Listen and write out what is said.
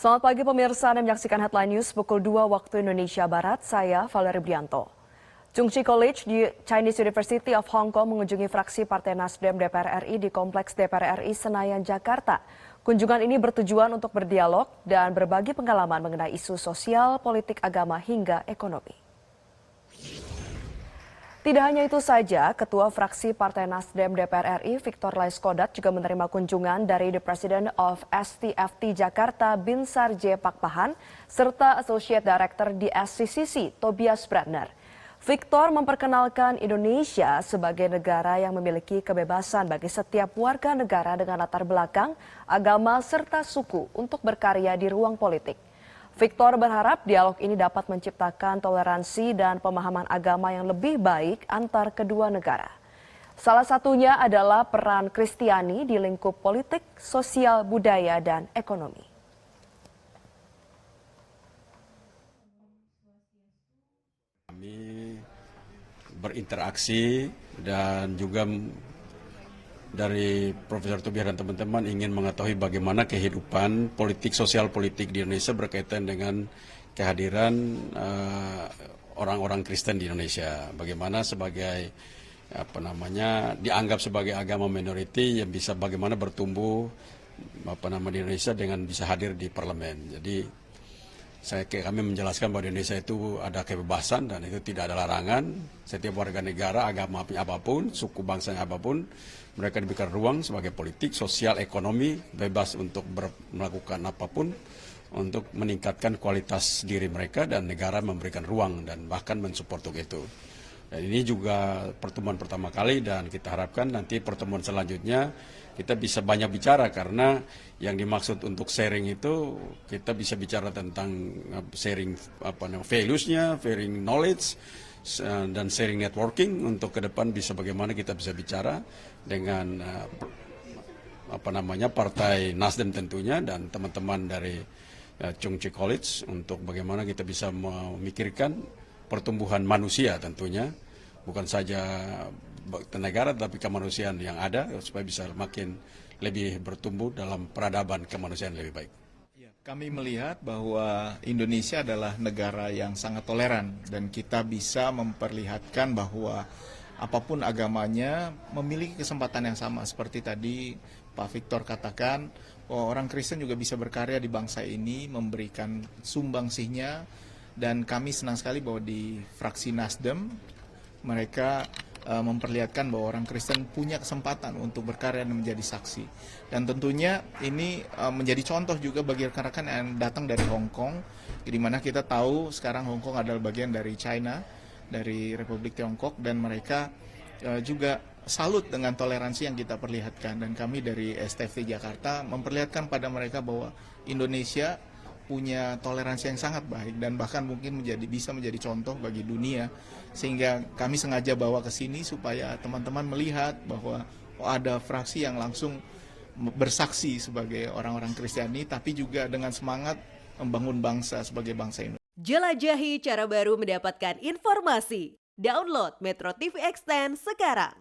Selamat pagi pemirsa, Anda menyaksikan Headline News pukul 2 waktu Indonesia Barat. Saya Valerie Brianto. Chung Chi College di Chinese University of Hong Kong mengunjungi fraksi Partai Nasdem DPR RI di Kompleks DPR RI Senayan, Jakarta. Kunjungan ini bertujuan untuk berdialog dan berbagi pengalaman mengenai isu sosial, politik, agama, hingga ekonomi. Tidak hanya itu saja, Ketua Fraksi Partai Nasdem DPR RI Victor Laiskodat juga menerima kunjungan dari The President of STFT Jakarta Binsar J. Pakpahan serta Associate Director di SCCC Tobias Bradner. Victor memperkenalkan Indonesia sebagai negara yang memiliki kebebasan bagi setiap warga negara dengan latar belakang, agama, serta suku untuk berkarya di ruang politik. Victor berharap dialog ini dapat menciptakan toleransi dan pemahaman agama yang lebih baik antar kedua negara. Salah satunya adalah peran Kristiani di lingkup politik, sosial, budaya, dan ekonomi. Kami berinteraksi dan juga dari Profesor Tobias dan teman-teman ingin mengetahui bagaimana kehidupan politik, sosial politik di Indonesia berkaitan dengan kehadiran orang-orang Kristen di Indonesia. Bagaimana sebagai dianggap sebagai agama minority yang bisa bagaimana bertumbuh di Indonesia dengan bisa hadir di parlemen. Jadi kami menjelaskan bahwa di Indonesia itu ada kebebasan dan itu tidak ada larangan. Setiap warga negara, agama apapun, suku bangsa apapun, mereka diberikan ruang sebagai politik, sosial, ekonomi, bebas untuk melakukan apapun untuk meningkatkan kualitas diri mereka dan negara memberikan ruang dan bahkan mensupport untuk itu. Dan ini juga pertemuan pertama kali dan kita harapkan nanti pertemuan selanjutnya kita bisa banyak bicara karena yang dimaksud untuk sharing itu kita bisa bicara tentang sharing values-nya, sharing knowledge dan sharing networking untuk ke depan bisa bagaimana kita bisa bicara dengan Partai Nasdem tentunya dan teman-teman dari Chung Chi College untuk bagaimana kita bisa memikirkan pertumbuhan manusia tentunya, bukan saja negara tapi kemanusiaan yang ada supaya bisa makin lebih bertumbuh dalam peradaban kemanusiaan lebih baik. Kami melihat bahwa Indonesia adalah negara yang sangat toleran dan kita bisa memperlihatkan bahwa apapun agamanya memiliki kesempatan yang sama. Seperti tadi Pak Victor katakan bahwa orang Kristen juga bisa berkarya di bangsa ini, memberikan sumbangsihnya. Dan kami senang sekali bahwa di fraksi Nasdem mereka memperlihatkan bahwa orang Kristen punya kesempatan untuk berkarya dan menjadi saksi. Dan tentunya ini menjadi contoh juga bagi rekan-rekan yang datang dari Hong Kong, di mana kita tahu sekarang Hong Kong adalah bagian dari China, dari Republik Tiongkok, dan mereka juga salut dengan toleransi yang kita perlihatkan. Dan kami dari STFT Jakarta memperlihatkan pada mereka bahwa Indonesia punya toleransi yang sangat baik dan bahkan mungkin bisa menjadi contoh bagi dunia, sehingga kami sengaja bawa ke sini supaya teman-teman melihat bahwa ada fraksi yang langsung bersaksi sebagai orang-orang Kristiani tapi juga dengan semangat membangun bangsa sebagai bangsa Indonesia. Jelajahi cara baru mendapatkan informasi. Download Metro TV Extend sekarang.